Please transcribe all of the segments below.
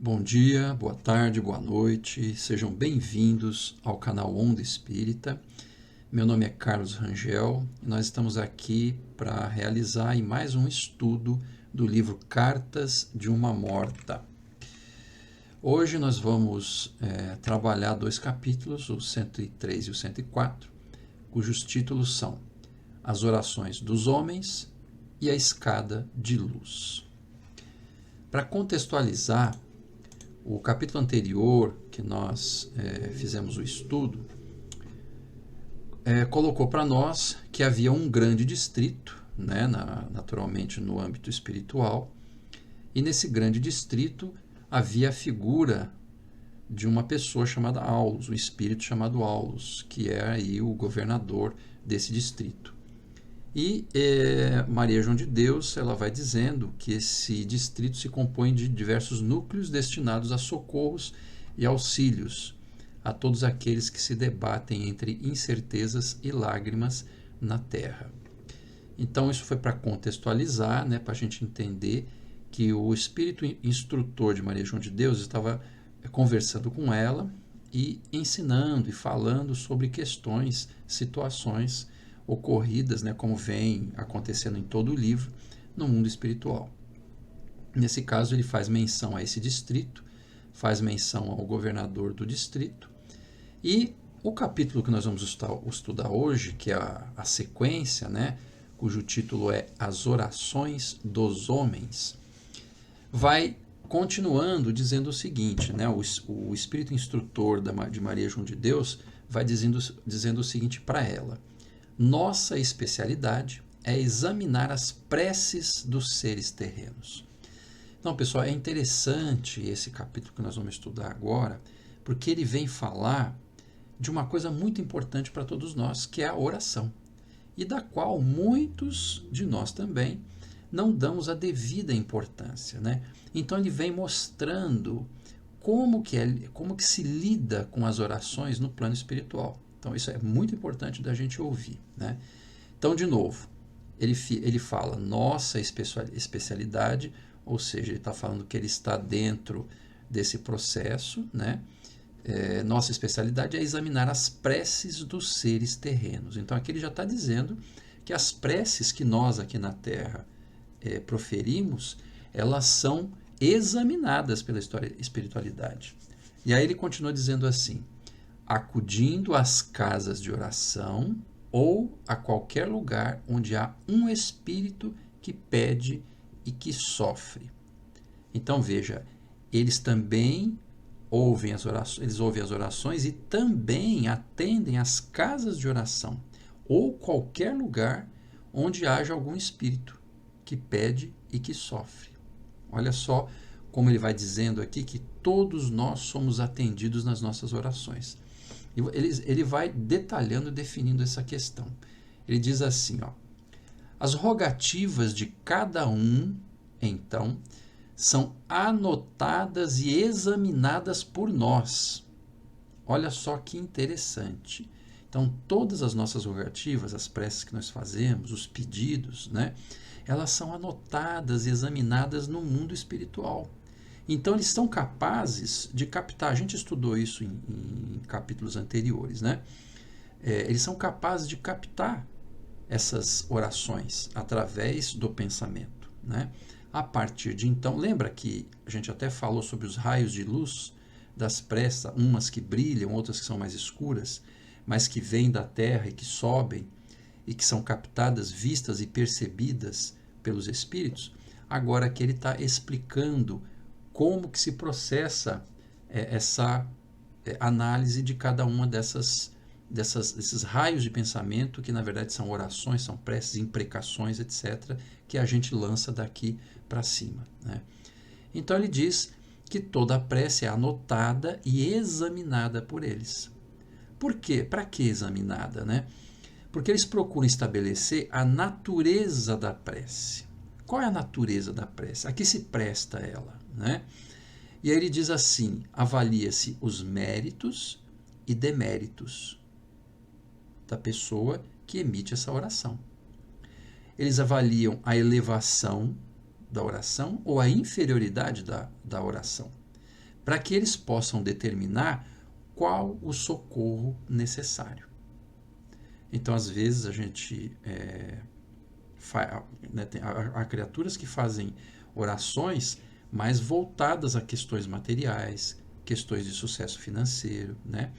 Bom dia, boa tarde, boa noite, sejam bem-vindos ao canal Onda Espírita. Meu nome é Carlos Rangel e nós estamos aqui para realizar mais um estudo do livro Cartas de uma Morta. Hoje nós vamos trabalhar dois capítulos, o 103 e o 104, cujos títulos são As Orações dos Homens e a Escada de Luz. Para contextualizar, o capítulo anterior que nós fizemos o estudo colocou para nós que havia um grande distrito, né, naturalmente no âmbito espiritual, e nesse grande distrito havia a figura de uma pessoa chamada Aulus, um espírito chamado Aulus, que é aí o governador desse distrito. E Maria João de Deus ela vai dizendo que esse distrito se compõe de diversos núcleos destinados a socorros e auxílios a todos aqueles que se debatem entre incertezas e lágrimas na terra. Então isso foi para contextualizar, né, para a gente entender que o espírito instrutor de Maria João de Deus estava conversando com ela e ensinando e falando sobre questões, situações ocorridas, né, como vem acontecendo em todo o livro, no mundo espiritual. Nesse caso, ele faz menção a esse distrito, faz menção ao governador do distrito, e o capítulo que nós vamos estudar hoje, que é a sequência, né, cujo título é As Orações dos Homens, vai continuando dizendo o seguinte, né, o espírito instrutor de Maria João de Deus vai dizendo o seguinte para ela: nossa especialidade é examinar as preces dos seres terrenos. Então, pessoal, é interessante esse capítulo que nós vamos estudar agora, porque ele vem falar de uma coisa muito importante para todos nós, que é a oração, e da qual muitos de nós também não damos a devida importância, né? Então, ele vem mostrando como que se lida com as orações no plano espiritual. Então, isso é muito importante da gente ouvir, né? Então, de novo, ele fala nossa especialidade, ou seja, ele está falando que ele está dentro desse processo, né? Nossa especialidade é examinar as preces dos seres terrenos. Então, aqui ele já está dizendo que as preces que nós aqui na Terra proferimos, elas são examinadas pela espiritualidade. E aí ele continua dizendo assim: acudindo às casas de oração ou a qualquer lugar onde há um espírito que pede e que sofre. Então veja, eles também ouvem as orações e também atendem às casas de oração ou qualquer lugar onde haja algum espírito que pede e que sofre. Olha só como ele vai dizendo aqui que todos nós somos atendidos nas nossas orações. Ele vai detalhando, definindo essa questão. Ele diz assim, ó: as rogativas de cada um, então, são anotadas e examinadas por nós. Olha só que interessante. Então, todas as nossas rogativas, as preces que nós fazemos, os pedidos, né, elas são anotadas e examinadas no mundo espiritual. Então, eles são capazes de captar, a gente estudou isso em capítulos anteriores, né? Eles são capazes de captar essas orações através do pensamento, né? A partir de então, lembra que a gente até falou sobre os raios de luz das preces, umas que brilham, outras que são mais escuras, mas que vêm da terra e que sobem e que são captadas, vistas e percebidas pelos espíritos? Agora que ele está explicando como que se processa essa análise de cada uma desses raios de pensamento, que na verdade são orações, são preces, imprecações, etc., que a gente lança daqui para cima, né? Então ele diz que toda a prece é anotada e examinada por eles. Por quê? Para que examinada, né? Porque eles procuram estabelecer a natureza da prece. Qual é a natureza da prece? A que se presta ela, né? E aí ele diz assim: avalia-se os méritos e deméritos da pessoa que emite essa oração. Eles avaliam a elevação da oração ou a inferioridade da oração. para que eles possam determinar qual o socorro necessário. Então, às vezes, a gente há criaturas que fazem orações mais voltadas a questões materiais, questões de sucesso financeiro, né?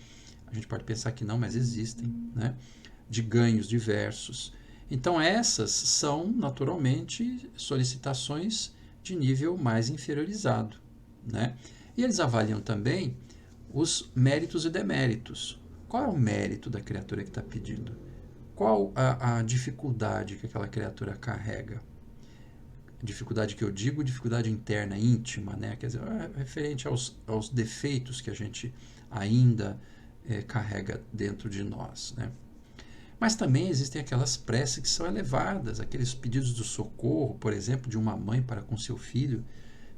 A gente pode pensar que não, mas existem, né? De ganhos diversos. Então, essas são, naturalmente, solicitações de nível mais inferiorizado, né? E eles avaliam também os méritos e deméritos. Qual é o mérito da criatura que está pedindo? Qual a dificuldade que aquela criatura carrega? Dificuldade que eu digo, dificuldade interna, íntima, né? Quer dizer, referente aos defeitos que a gente ainda carrega dentro de nós, né? Mas também existem aquelas preces que são elevadas, aqueles pedidos de socorro, por exemplo, de uma mãe para com seu filho,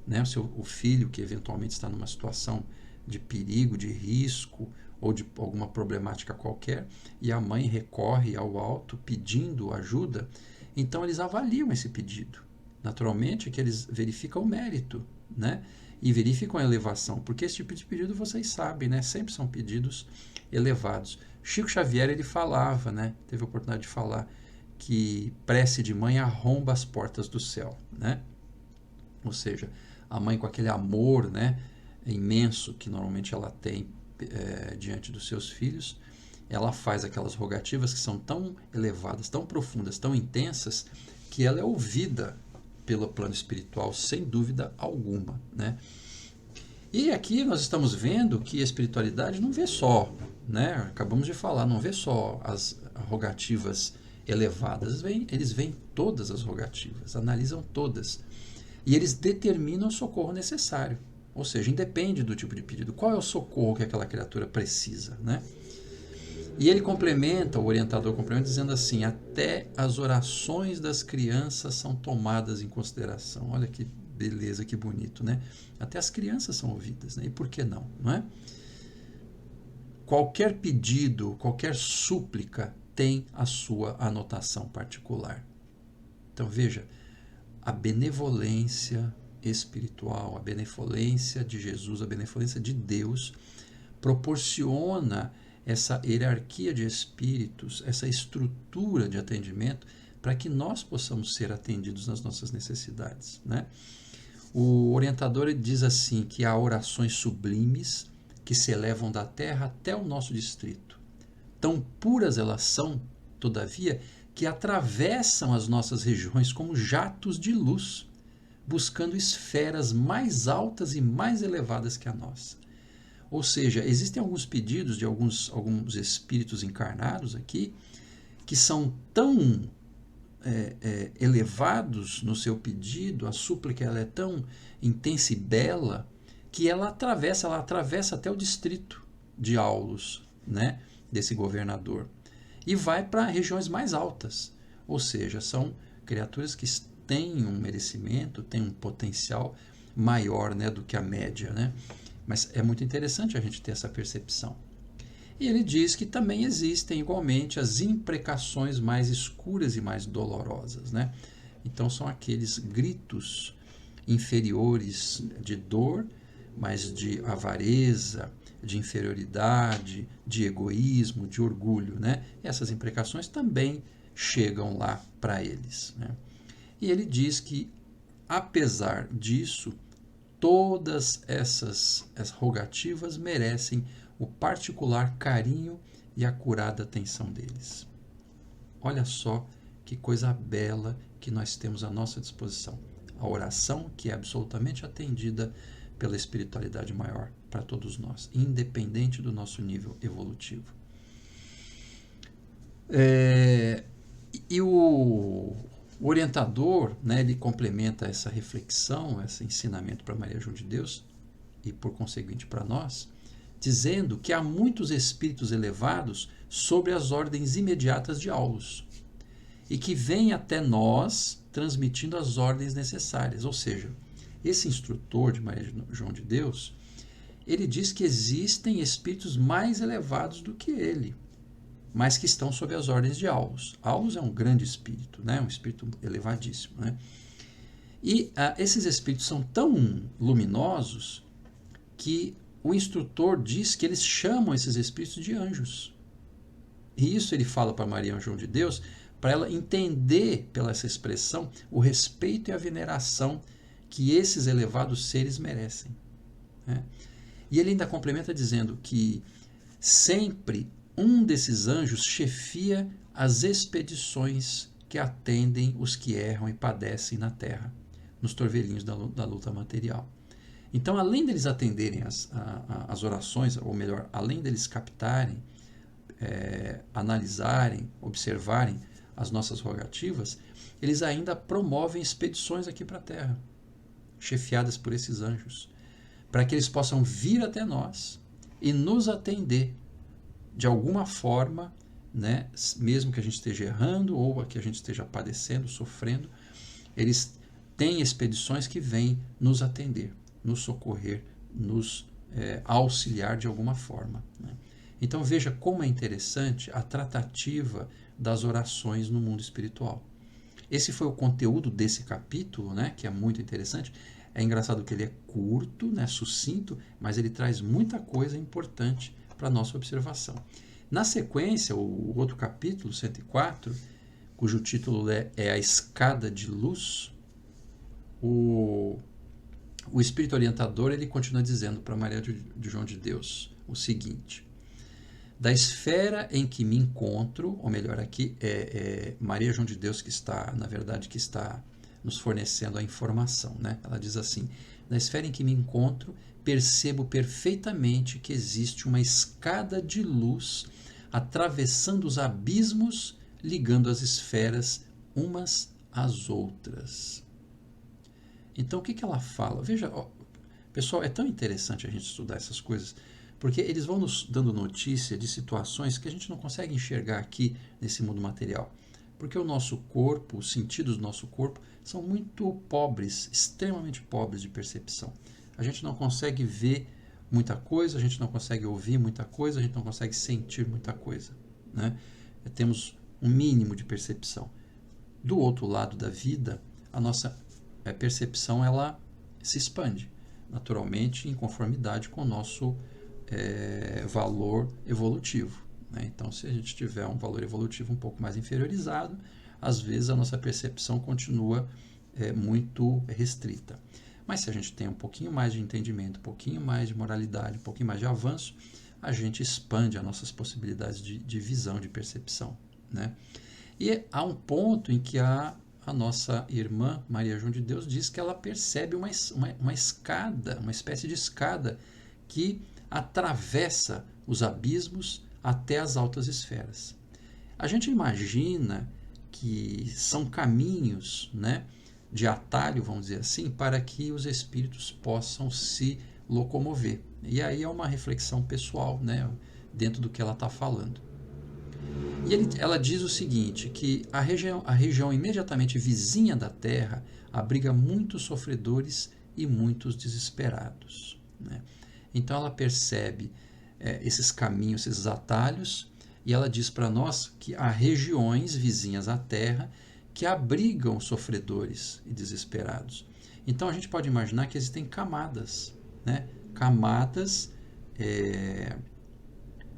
né? O filho que eventualmente está numa situação de perigo, de risco ou de alguma problemática qualquer, e a mãe recorre ao alto pedindo ajuda. Então eles avaliam esse pedido. Naturalmente que eles verificam o mérito, né? E verificam a elevação, porque esse tipo de pedido, vocês sabem, né? Sempre são pedidos elevados. Chico Xavier, ele falava, né? Teve a oportunidade de falar que prece de mãe arromba as portas do céu, né? Ou seja, a mãe com aquele amor, né, imenso que normalmente ela tem diante dos seus filhos, ela faz aquelas rogativas que são tão elevadas, tão profundas, tão intensas, que ela é ouvida pelo plano espiritual, sem dúvida alguma, né? E aqui nós estamos vendo que a espiritualidade não vê só, né? Acabamos de falar, não vê só as rogativas elevadas, eles veem todas as rogativas, analisam todas. E eles determinam o socorro necessário. Ou seja, independe do tipo de pedido. Qual é o socorro que aquela criatura precisa, né? E ele complementa, o orientador complementa, dizendo assim: até as orações das crianças são tomadas em consideração. Olha que beleza, que bonito, né? Até as crianças são ouvidas, né? E por que não, não é? Qualquer pedido, qualquer súplica tem a sua anotação particular. Então veja, a benevolência espiritual, a benevolência de Jesus, a benevolência de Deus proporciona essa hierarquia de espíritos, essa estrutura de atendimento para que nós possamos ser atendidos nas nossas necessidades, né? O orientador diz assim que há orações sublimes que se elevam da terra até o nosso distrito. Tão puras elas são, todavia, que atravessam as nossas regiões como jatos de luz, buscando esferas mais altas e mais elevadas que a nossa. Ou seja, existem alguns pedidos de alguns espíritos encarnados aqui que são tão elevados no seu pedido, a súplica ela é tão intensa e bela, que ela atravessa até o distrito de Aulos, né, desse governador, e vai para regiões mais altas. Ou seja, são criaturas que têm um merecimento, têm um potencial maior, né, do que a média, né? Mas é muito interessante a gente ter essa percepção. E ele diz que também existem igualmente as imprecações mais escuras e mais dolorosas, né? Então são aqueles gritos inferiores de dor, mas de avareza, de inferioridade, de egoísmo, de orgulho, né? Essas imprecações também chegam lá para eles, né? E ele diz que, apesar disso, todas essas rogativas merecem o particular carinho e a curada atenção deles. Olha só que coisa bela que nós temos à nossa disposição. A oração que é absolutamente atendida pela espiritualidade maior para todos nós, independente do nosso nível evolutivo. E o orientador, né, ele complementa essa reflexão, esse ensinamento para Maria João de Deus e, por conseguinte, para nós, dizendo que há muitos espíritos elevados sobre as ordens imediatas de Aulos e que vêm até nós transmitindo as ordens necessárias. Ou seja, esse instrutor de Maria João de Deus, ele diz que existem espíritos mais elevados do que ele, mas que estão sob as ordens de Aulos. Aulos é um grande espírito, né? Um espírito elevadíssimo, né? E esses espíritos são tão luminosos que o instrutor diz que eles chamam esses espíritos de anjos. E isso ele fala para Maria João de Deus, para ela entender, pela essa expressão, o respeito e a veneração que esses elevados seres merecem, né? E ele ainda complementa dizendo que sempre um desses anjos chefia as expedições que atendem os que erram e padecem na terra, nos torvelinhos da luta material. Então, além deles atenderem as orações, ou melhor, além deles captarem, analisarem, observarem as nossas rogativas, eles ainda promovem expedições aqui para a Terra, chefiadas por esses anjos, para que eles possam vir até nós e nos atender de alguma forma, né, mesmo que a gente esteja errando ou que a gente esteja padecendo, sofrendo. Eles têm expedições que vêm nos atender, nos socorrer, nos auxiliar de alguma forma, né? Então veja como é interessante a tratativa das orações no mundo espiritual. Esse foi o conteúdo desse capítulo, né, que é muito interessante. É engraçado que ele é curto, né, sucinto, mas ele traz muita coisa importante para a nossa observação. Na sequência, o outro capítulo, 104, cujo título é A Escada de Luz, o Espírito Orientador ele continua dizendo para Maria de João de Deus o seguinte: da esfera em que me encontro, ou melhor, aqui é Maria João de Deus que está, na verdade, que está nos fornecendo a informação, né? Ela diz assim: na esfera em que me encontro, percebo perfeitamente que existe uma escada de luz atravessando os abismos, ligando as esferas umas às outras. Então, o que ela fala? Veja, pessoal, é tão interessante a gente estudar essas coisas, porque eles vão nos dando notícia de situações que a gente não consegue enxergar aqui nesse mundo material. Porque o nosso corpo, os sentidos do nosso corpo, são muito pobres, extremamente pobres de percepção. A gente não consegue ver muita coisa, a gente não consegue ouvir muita coisa, a gente não consegue sentir muita coisa, né? Temos um mínimo de percepção. Do outro lado da vida, a nossa percepção ela se expande naturalmente em conformidade com o nosso valor evolutivo, né? Então, se a gente tiver um valor evolutivo um pouco mais inferiorizado, às vezes a nossa percepção continua muito restrita. Mas se a gente tem um pouquinho mais de entendimento, um pouquinho mais de moralidade, um pouquinho mais de avanço, a gente expande as nossas possibilidades de visão, de percepção, né? E há um ponto em que a nossa irmã Maria João de Deus diz que ela percebe uma escada, uma espécie de escada que atravessa os abismos até as altas esferas. A gente imagina que são caminhos, né, de atalho, vamos dizer assim, para que os espíritos possam se locomover. E aí é uma reflexão pessoal, né, dentro do que ela está falando. E ela diz o seguinte, que a região imediatamente vizinha da Terra abriga muitos sofredores e muitos desesperados, né? Então ela percebe esses caminhos, esses atalhos, e ela diz para nós que há regiões vizinhas à Terra que abrigam sofredores e desesperados. Então a gente pode imaginar que existem camadas, né? Camadas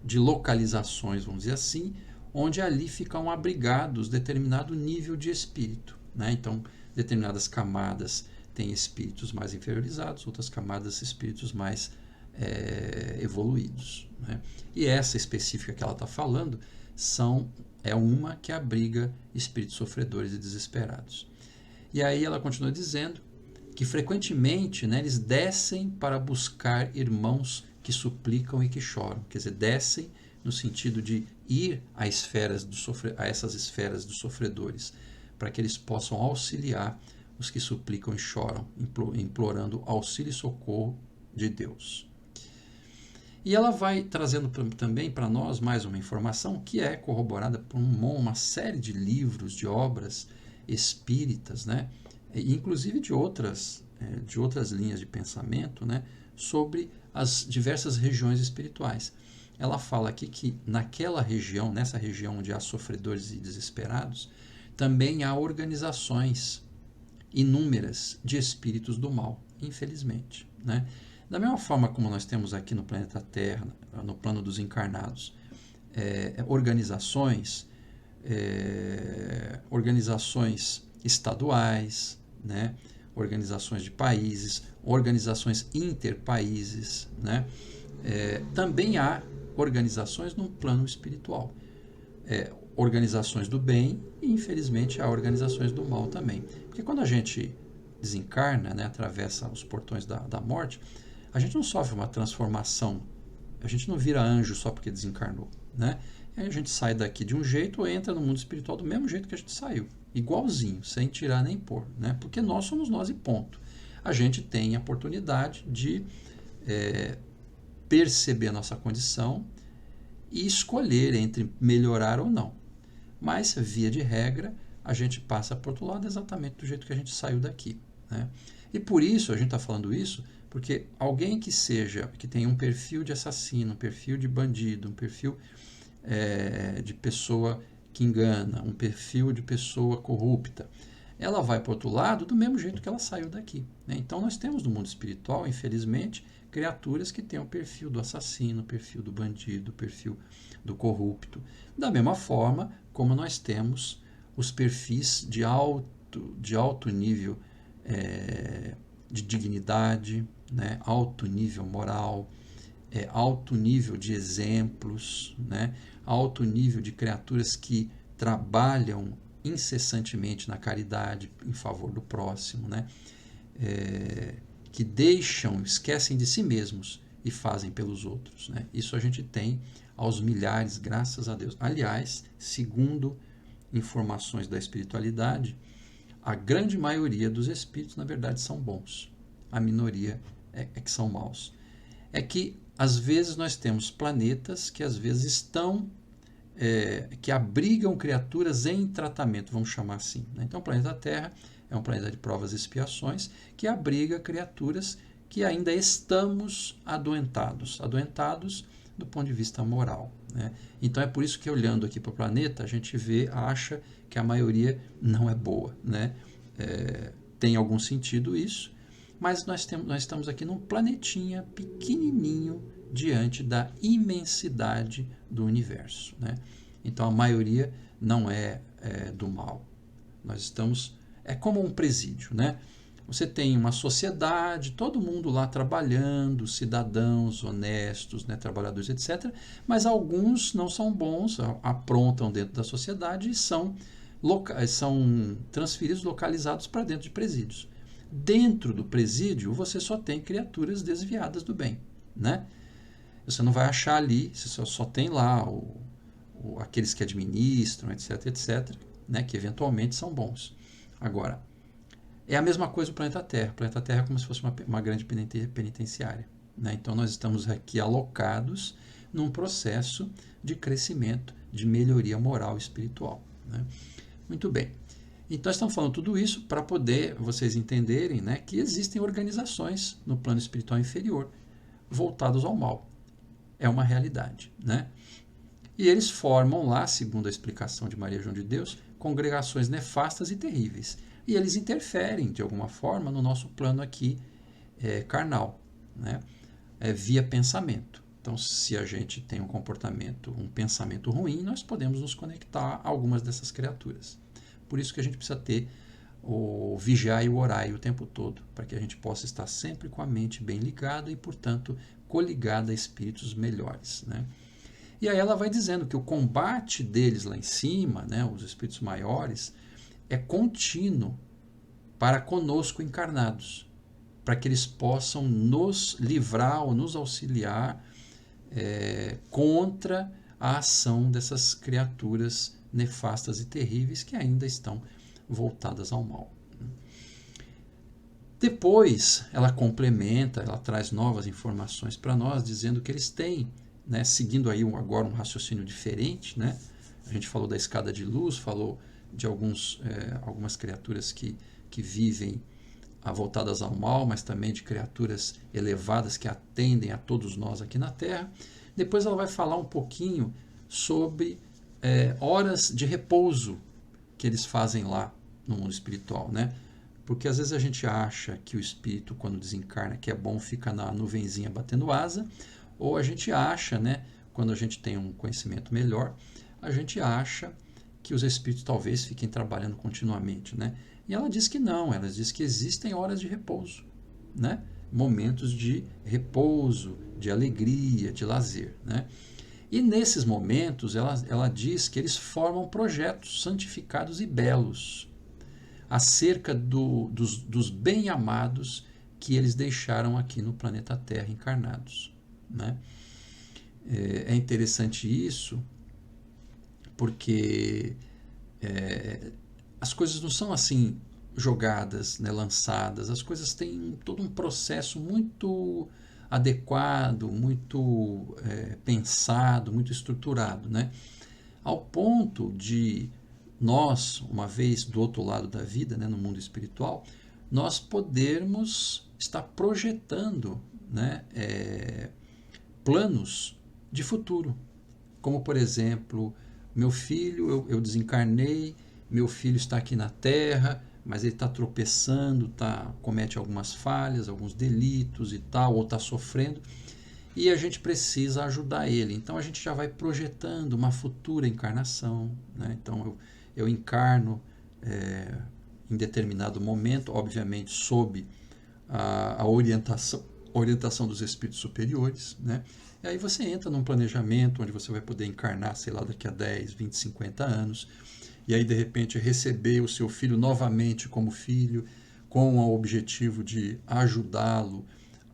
de localizações, vamos dizer assim, onde ali ficam abrigados determinado nível de espírito, né? Então, determinadas camadas têm espíritos mais inferiorizados, outras camadas espíritos mais evoluídos, né? E essa específica que ela está falando é uma que abriga espíritos sofredores e desesperados. E aí ela continua dizendo que frequentemente, né, eles descem para buscar irmãos que suplicam e que choram. Quer dizer, descem no sentido de ir a essas esferas dos sofredores, para que eles possam auxiliar os que suplicam e choram, implorando auxílio e socorro de Deus. E ela vai trazendo também para nós mais uma informação que é corroborada por uma série de livros, de obras espíritas, né? E inclusive de outras linhas de pensamento, né? Sobre as diversas regiões espirituais. Ela fala aqui que nessa região onde há sofredores e desesperados, também há organizações inúmeras de espíritos do mal, infelizmente, né? Da mesma forma como nós temos aqui no planeta Terra, no plano dos encarnados, organizações estaduais, né? Organizações de países, organizações interpaíses, né? Também há organizações no plano espiritual, organizações do bem e infelizmente há organizações do mal também, porque quando a gente desencarna, né, atravessa os portões da morte, a gente não sofre uma transformação, a gente não vira anjo só porque desencarnou, né? Aí a gente sai daqui de um jeito ou entra no mundo espiritual do mesmo jeito que a gente saiu, igualzinho, sem tirar nem pôr, né? Porque nós somos nós e ponto. A gente tem a oportunidade de perceber a nossa condição e escolher entre melhorar ou não. Mas, via de regra, a gente passa para o outro lado exatamente do jeito que a gente saiu daqui, né? E por isso, a gente está falando isso, porque alguém que tem um perfil de assassino, um perfil de bandido, um perfil de pessoa que engana, um perfil de pessoa corrupta, ela vai para o outro lado do mesmo jeito que ela saiu daqui, né? Então nós temos no mundo espiritual, infelizmente, criaturas que têm o perfil do assassino, o perfil do bandido, o perfil do corrupto. Da mesma forma como nós temos os perfis de alto nível de dignidade, né? Alto nível moral, alto nível de exemplos, né? Alto nível de criaturas que trabalham incessantemente na caridade em favor do próximo, né? Que esquecem de si mesmos e fazem pelos outros, né? Isso a gente tem aos milhares, graças a Deus. Aliás, segundo informações da espiritualidade, a grande maioria dos espíritos, na verdade, são bons. A minoria é que são maus. É que, às vezes, nós temos planetas que, às vezes, que abrigam criaturas em tratamento, vamos chamar assim, né? Então, o planeta Terra é um planeta de provas e expiações que abriga criaturas que ainda estamos adoentados do ponto de vista moral, né? Então, é por isso que, olhando aqui para o planeta, a gente acha que a maioria não é boa, né? Tem algum sentido isso, mas nós estamos aqui num planetinha pequenininho diante da imensidade do universo, né? Então a maioria não é do mal. Nós estamos... É como um presídio, né? Você tem uma sociedade, todo mundo lá trabalhando, cidadãos honestos, né, trabalhadores, etc. Mas alguns não são bons, aprontam dentro da sociedade e são transferidos, localizados para dentro de presídios. Dentro do presídio, você só tem criaturas desviadas do bem, né? Você não vai achar ali, você só tem lá aqueles que administram, etc, etc, né, que eventualmente são bons. Agora, é a mesma coisa o planeta Terra. O planeta Terra é como se fosse uma grande penitenciária, né? Então, nós estamos aqui alocados num processo de crescimento, de melhoria moral e espiritual, né? Muito bem. Então, nós estamos falando tudo isso para poder vocês entenderem, né, que existem organizações no plano espiritual inferior voltadas ao mal. É uma realidade, né? E eles formam lá, segundo a explicação de Maria João de Deus, congregações nefastas e terríveis. E eles interferem, de alguma forma, no nosso plano aqui carnal, né? Via pensamento. Então, se a gente tem um pensamento ruim, nós podemos nos conectar a algumas dessas criaturas. Por isso que a gente precisa ter o vigiar e o orar o tempo todo, para que a gente possa estar sempre com a mente bem ligada e, portanto, coligada a espíritos melhores, né? E aí ela vai dizendo que o combate deles lá em cima, né, os espíritos maiores, é contínuo para conosco encarnados, para que eles possam nos livrar ou nos auxiliar contra a ação dessas criaturas nefastas e terríveis que ainda estão voltadas ao mal. Depois ela complementa, ela traz novas informações para nós, dizendo que eles têm, né, seguindo aí agora um raciocínio diferente, né? A gente falou da escada de luz, falou de algumas criaturas que vivem voltadas ao mal, mas também de criaturas elevadas que atendem a todos nós aqui na Terra. Depois ela vai falar um pouquinho sobre horas de repouso que eles fazem lá no mundo espiritual, né? Porque às vezes a gente acha que o espírito, quando desencarna, que é bom, fica na nuvenzinha batendo asa, ou a gente acha, né, quando a gente tem um conhecimento melhor, a gente acha que os espíritos talvez fiquem trabalhando continuamente, né? E ela diz que não, ela diz que existem horas de repouso, né? Momentos de repouso, de alegria, de lazer, né? E nesses momentos ela diz que eles formam projetos santificados e belos acerca dos bem-amados que eles deixaram aqui no planeta Terra encarnados, né? É interessante isso porque as coisas não são assim jogadas, né, lançadas, as coisas têm todo um processo muito adequado, muito pensado, muito estruturado, né? Ao ponto de nós, uma vez do outro lado da vida, né, no mundo espiritual, nós podermos estar projetando, né, planos de futuro. Como, por exemplo, meu filho, eu desencarnei, meu filho está aqui na Terra, mas ele está tropeçando, comete algumas falhas, alguns delitos e tal, ou está sofrendo, e a gente precisa ajudar ele. Então a gente já vai projetando uma futura encarnação, né? Então eu encarno em determinado momento, obviamente sob a orientação dos espíritos superiores, né? E aí você entra num planejamento onde você vai poder encarnar, sei lá, daqui a 10, 20, 50 anos, e aí de repente receber o seu filho novamente como filho, com o objetivo de ajudá-lo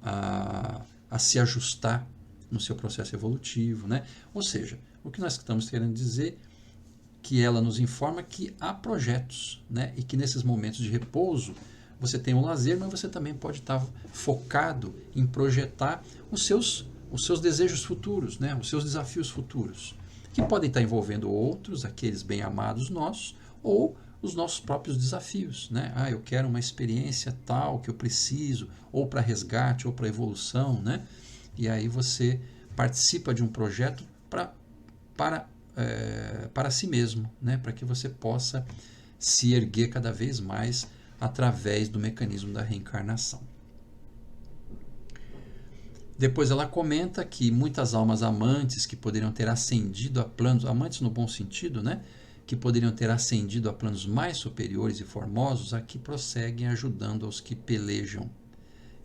a se ajustar no seu processo evolutivo, né? Ou seja, o que nós estamos querendo dizer que ela nos informa que há projetos, né? E que nesses momentos de repouso você tem o lazer, mas você também pode estar focado em projetar os seus desejos futuros, né? Os seus desafios futuros, que podem estar envolvendo outros, aqueles bem-amados nossos, ou os nossos próprios desafios, né? Eu quero uma experiência tal que eu preciso, ou para resgate, ou para evolução, né? E aí você participa de um projeto para si mesmo, né? Para que você possa se erguer cada vez mais através do mecanismo da reencarnação. Depois ela comenta que muitas almas amantes que poderiam ter ascendido a planos, amantes no bom sentido, né? Que poderiam ter ascendido a planos mais superiores e formosos, aqui prosseguem ajudando aos que pelejam,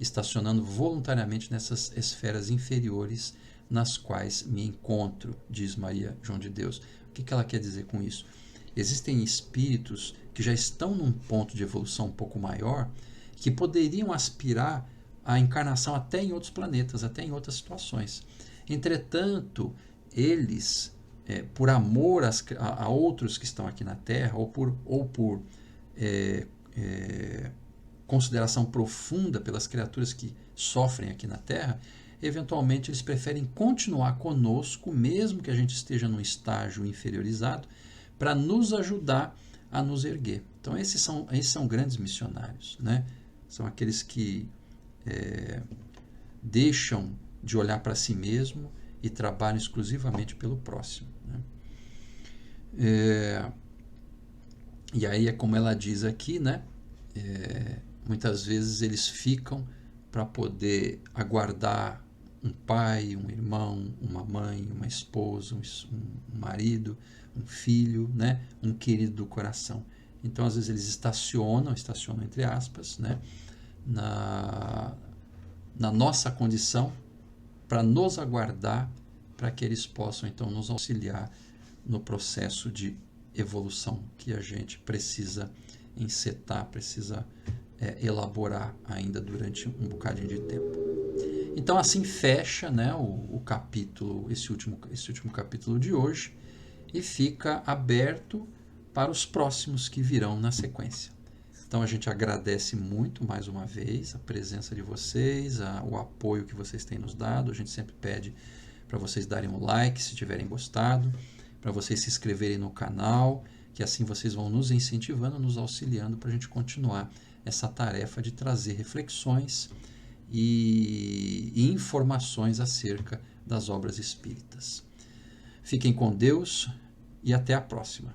estacionando voluntariamente nessas esferas inferiores nas quais me encontro, diz Maria João de Deus. O que ela quer dizer com isso? Existem espíritos que já estão num ponto de evolução um pouco maior, que poderiam aspirar à encarnação até em outros planetas, até em outras situações. Entretanto, eles, por amor a outros que estão aqui na Terra, ou por consideração profunda pelas criaturas que sofrem aqui na Terra, eventualmente eles preferem continuar conosco, mesmo que a gente esteja num estágio inferiorizado, para nos ajudar a nos erguer. Então esses são grandes missionários, né? São aqueles que deixam de olhar para si mesmo e trabalham exclusivamente pelo próximo, né? E aí é como ela diz aqui, né? Muitas vezes eles ficam para poder aguardar um pai, um irmão, uma mãe, uma esposa, um marido, um filho, né? Um querido do coração. Então, às vezes, eles estacionam entre aspas, né? na nossa condição, para nos aguardar, para que eles possam, então, nos auxiliar no processo de evolução que a gente precisa encetar, precisa elaborar ainda durante um bocadinho de tempo. Então assim fecha, né, o capítulo, esse último capítulo de hoje, e fica aberto para os próximos que virão na sequência. Então a gente agradece muito mais uma vez a presença de vocês, o apoio que vocês têm nos dado. A gente sempre pede para vocês darem um like se tiverem gostado, para vocês se inscreverem no canal, que assim vocês vão nos incentivando, nos auxiliando para a gente continuar essa tarefa de trazer reflexões e informações acerca das obras espíritas. Fiquem com Deus e até a próxima.